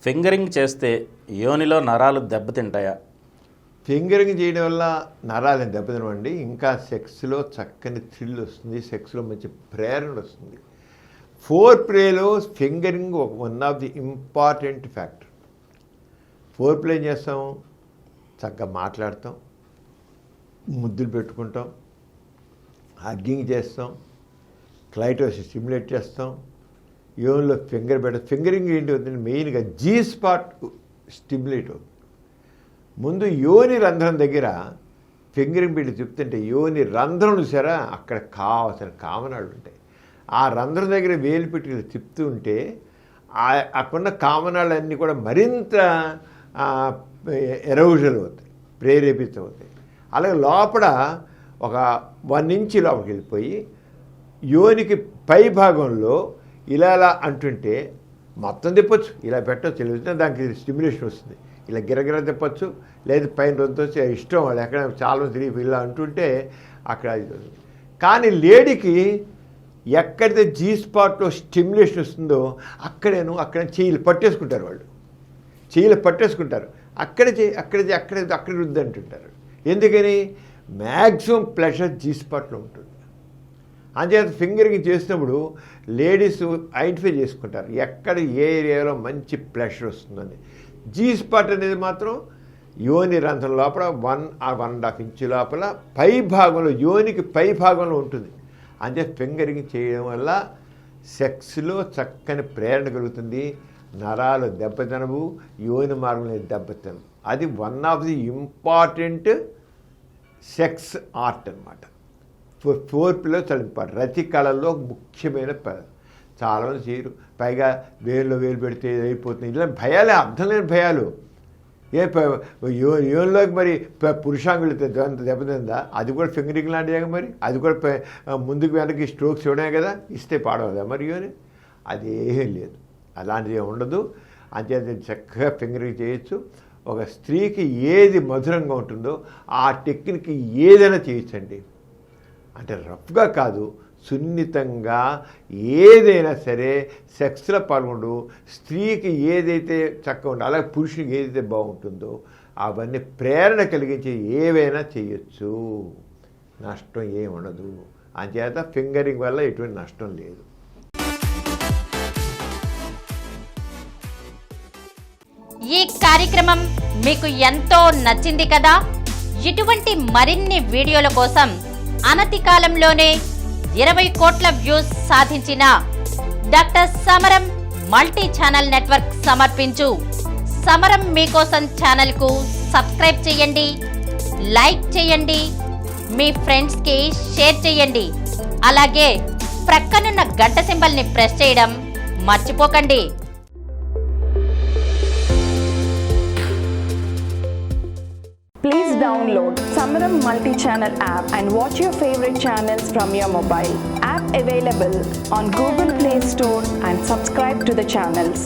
Fingering చేస్తే యోనిలో నరాలు దెబ్బతింటాయా? Fingering చేయడం వల్ల నరాలను దెబ్బతినవండి. ఇంకా సెక్స్లో చక్కని థ్రిల్ వస్తుంది, సెక్స్లో మంచి ప్రేరణ వస్తుంది. ఫోర్ ప్లేలో fingering one of the important factor. Foreplay చేస్తాం, చక్కగా మాట్లాడతాం, ముద్దులు పెట్టుకుంటాం, హగ్గింగ్ చేస్తాం, క్లైటోస్ స్టిమ్యులేట్ చేస్తాం, యోనిలో ఫింగర్ పెడతాం. ఫింగరింగ్ ఏంటి అవుతుంది? మెయిన్గా జీ స్పాట్ స్టిమ్యులేట్ అవుతుంది. ముందు యోని రంధ్రం దగ్గర ఫింగరింగ్ పెట్టి చెప్తుంటే యోని రంధ్రం చూసారా, అక్కడ కావాల్సిన కామనాలు ఉంటాయి. ఆ రంధ్రం దగ్గర వేలు పెట్టి తిప్పుతూ ఉంటే అక్కడున్న కామనాలన్నీ కూడా మరింత ఎరౌజల్ అవుతాయి, ప్రేరేపితమవుతాయి. అలాగే లోపల ఒక 1 ఇంచ్ లోపలికి వెళ్ళిపోయి యోనికి పై భాగంలో ఇలా అంటుంటే మొత్తం తిప్పొచ్చు, ఇలా పెట్టచ్చు, తెలివితే దానికి స్టిమ్యులేషన్ వస్తుంది. ఇలా గిరగిర తిప్పచ్చు, లేదా పైన రొంతొచ్చి ఇష్టం వాళ్ళు ఎక్కడ చాలా తిరిగి ఇలా అంటుంటే అక్కడ. కానీ లేడీకి ఎక్కడైతే జీ స్పాట్లో స్టిమ్యులేషన్ వస్తుందో అక్కడ చెయ్యిలు పట్టేసుకుంటారు, వాళ్ళు చెయ్యిలు పట్టేసుకుంటారు, అక్కడ రుద్ది అంటుంటారు. ఎందుకని? మ్యాక్సిమం ప్లెషర్ జీ స్పాట్లో ఉంటుంది. అంచేత ఫింగరింగ్ చేసినప్పుడు లేడీస్ ఐడెంటిఫై చేసుకుంటారు ఎక్కడ ఏ ఏరియాలో మంచి ప్లెషర్ వస్తుందని. జీ స్పాట్ అనేది మాత్రం యోని రంధ్రం లోపల 1 or 1.5 ఇంచ్ లోపల పై భాగంలో, యోనికి పై భాగంలో ఉంటుంది. అంతే ఫింగరింగ్ చేయడం వల్ల సెక్స్లో చక్కని ప్రేరణ కలుగుతుంది, నరాలు దెబ్బతినవు, యోని మార్గంలో దెబ్బతినవు. అది one of the important sex art అన్నమాట. ఫోర్ ప్లేలో చాలా ఇంపార్టెంట్. రతి కళల్లో ముఖ్యమైన చాలామంది చేయరు. పైగా వేలు పెడితే అయిపోతుంది, ఇలా భయాలే, అర్థం లేని భయాలు. యోనిలోకి మరి పురుషాంగులు దెబ్బతిందా? అది కూడా ఫింగరింగ్ లాంటిదే మరి. అది కూడా ముందుకు వెనక్కి స్ట్రోక్స్ ఇవ్వడమే కదా, ఇస్తే పాడవదా మరి యోని? అది ఏమీ లేదు, అలాంటిది ఉండదు. అంతే చక్కగా ఫింగరింగ్ చేయొచ్చు. ఒక స్త్రీకి ఏది మధురంగా ఉంటుందో ఆ టెక్నిక్ ఏదైనా చేయొచ్చండి. అంటే రఫ్గా కాదు, సున్నితంగా ఏదైనా సరే సెక్స్లో పాల్గొండు. స్త్రీకి ఏదైతే చక్కగా ఉందో, అలాగే పురుషునికి ఏదైతే బాగుంటుందో అవన్నీ ప్రేరణ కలిగించి ఏవైనా చేయొచ్చు, నష్టం ఏమి ఉండదు. అంచేత ఫింగరింగ్ వల్ల ఎటువంటి నష్టం లేదు. ఈ కార్యక్రమం మీకు ఎంతో నచ్చింది కదా? ఇటువంటి మరిన్ని వీడియోల కోసం అనతి కాలంలోనే 20 కోట్ల వ్యూస్ సాధించిన డాక్టర్ సమరం మల్టీ ఛానల్ నెట్వర్క్ సమర్పించు సమరం మీకోసం ఛానల్కు సబ్స్క్రైబ్ చేయండి, లైక్ చేయండి, మీ ఫ్రెండ్స్కి షేర్ చేయండి. అలాగే ప్రక్కనున్న గంట సింబల్ని ప్రెస్ చేయడం మర్చిపోకండి. Please download Samaram Multi-Channel app and watch your favorite channels from your mobile. App available on Google Play Store and subscribe to the channels.